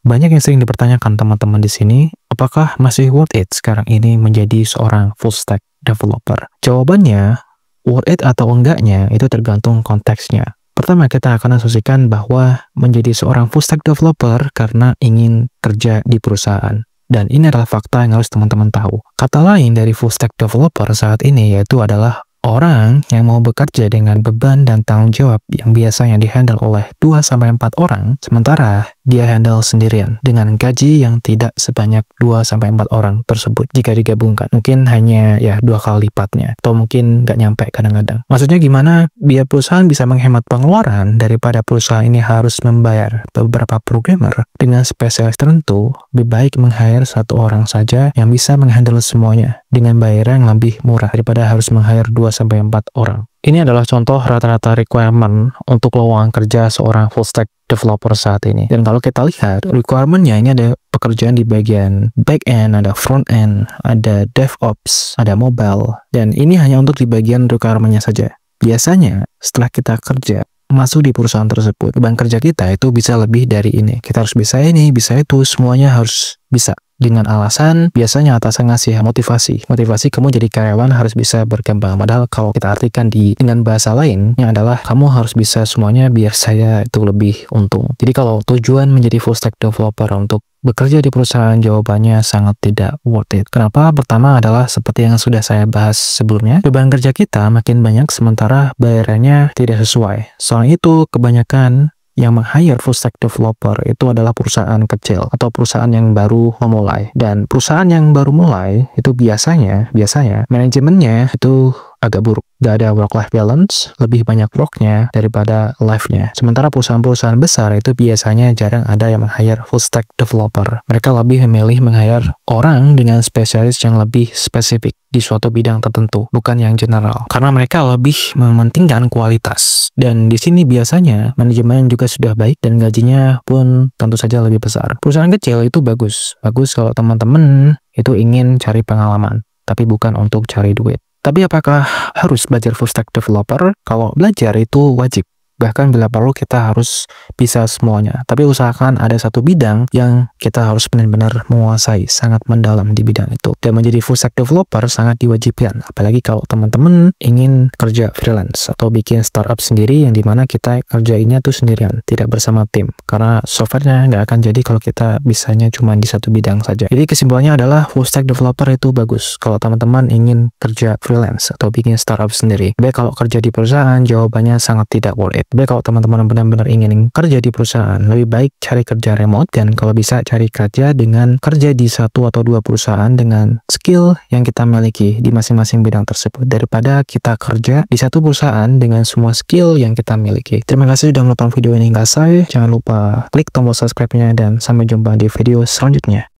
Banyak yang sering dipertanyakan teman-teman di sini, apakah masih worth it sekarang ini menjadi seorang full stack developer? Jawabannya, worth it atau enggaknya itu tergantung konteksnya. Pertama, kita akan asumsikan bahwa menjadi seorang full stack developer karena ingin kerja di perusahaan. Dan ini adalah fakta yang harus teman-teman tahu. Kata lain dari full stack developer saat ini yaitu adalah orang yang mau bekerja dengan beban dan tanggung jawab yang biasanya dihandle oleh 2-4 orang, sementara dia handle sendirian dengan gaji yang tidak sebanyak 2-4 orang tersebut jika digabungkan. Mungkin hanya ya 2 kali lipatnya, atau mungkin nggak nyampe kadang-kadang. Maksudnya gimana? Biar perusahaan bisa menghemat pengeluaran daripada perusahaan ini harus membayar beberapa programmer dengan spesialis tertentu, lebih baik meng-hire satu orang saja yang bisa menghandle semuanya dengan bayaran yang lebih murah daripada harus meng-hire 2-4 orang. Ini adalah contoh rata-rata requirement untuk lowongan kerja seorang full stack developer saat ini. Dan kalau kita lihat requirement-nya, ini ada pekerjaan di bagian back end, ada front end, ada DevOps, ada mobile, dan ini hanya untuk di bagian requirement-nya saja. Biasanya setelah kita kerja masuk di perusahaan tersebut, beban kerja kita itu bisa lebih dari ini. Kita harus bisa ini, bisa itu, semuanya harus bisa. Dengan alasan biasanya atasan ngasih motivasi kamu jadi karyawan harus bisa berkembang. Padahal kalau kita artikan dengan bahasa lainnya adalah kamu harus bisa semuanya biar saya itu lebih untung. Jadi kalau tujuan menjadi full stack developer untuk bekerja di perusahaan, jawabannya sangat tidak worth it. Kenapa? Pertama adalah seperti yang sudah saya bahas sebelumnya, beban kerja kita makin banyak sementara bayarannya tidak sesuai. Soalnya itu kebanyakan yang meng-hire full stack developer itu adalah perusahaan kecil atau perusahaan yang baru memulai. Dan perusahaan yang baru mulai itu biasanya manajemennya itu agak buruk. Gak ada work-life balance, lebih banyak work-nya daripada life-nya. Sementara perusahaan-perusahaan besar itu biasanya jarang ada yang meng-hire full stack developer. Mereka lebih memilih meng-hire orang dengan spesialis yang lebih spesifik di suatu bidang tertentu, bukan yang general. Karena mereka lebih mementingkan kualitas. Dan di sini biasanya manajemen juga sudah baik dan gajinya pun tentu saja lebih besar. Perusahaan kecil itu bagus. Bagus kalau teman-teman itu ingin cari pengalaman, tapi bukan untuk cari duit. Tapi apakah harus belajar full stack developer? Kalau belajar itu wajib. Bahkan bila perlu kita harus bisa semuanya. Tapi usahakan ada satu bidang yang kita harus benar-benar menguasai, sangat mendalam di bidang itu. Dan menjadi full stack developer sangat diwajibkan. Apalagi kalau teman-teman ingin kerja freelance atau bikin startup sendiri yang dimana kita kerjainnya tuh sendirian, tidak bersama tim. Karena softwarenya nggak akan jadi kalau kita bisanya cuma di satu bidang saja. Jadi kesimpulannya adalah full stack developer itu bagus kalau teman-teman ingin kerja freelance atau bikin startup sendiri. Tapi kalau kerja di perusahaan, jawabannya sangat tidak worth it. Tapi kalau teman-teman benar-benar ingin kerja di perusahaan, lebih baik cari kerja remote dan kalau bisa cari kerja dengan kerja di 1 atau 2 perusahaan dengan skill yang kita miliki di masing-masing bidang tersebut daripada kita kerja di satu perusahaan dengan semua skill yang kita miliki. Terima kasih sudah menonton video ini hingga selesai. Jangan lupa klik tombol subscribe-nya dan sampai jumpa di video selanjutnya.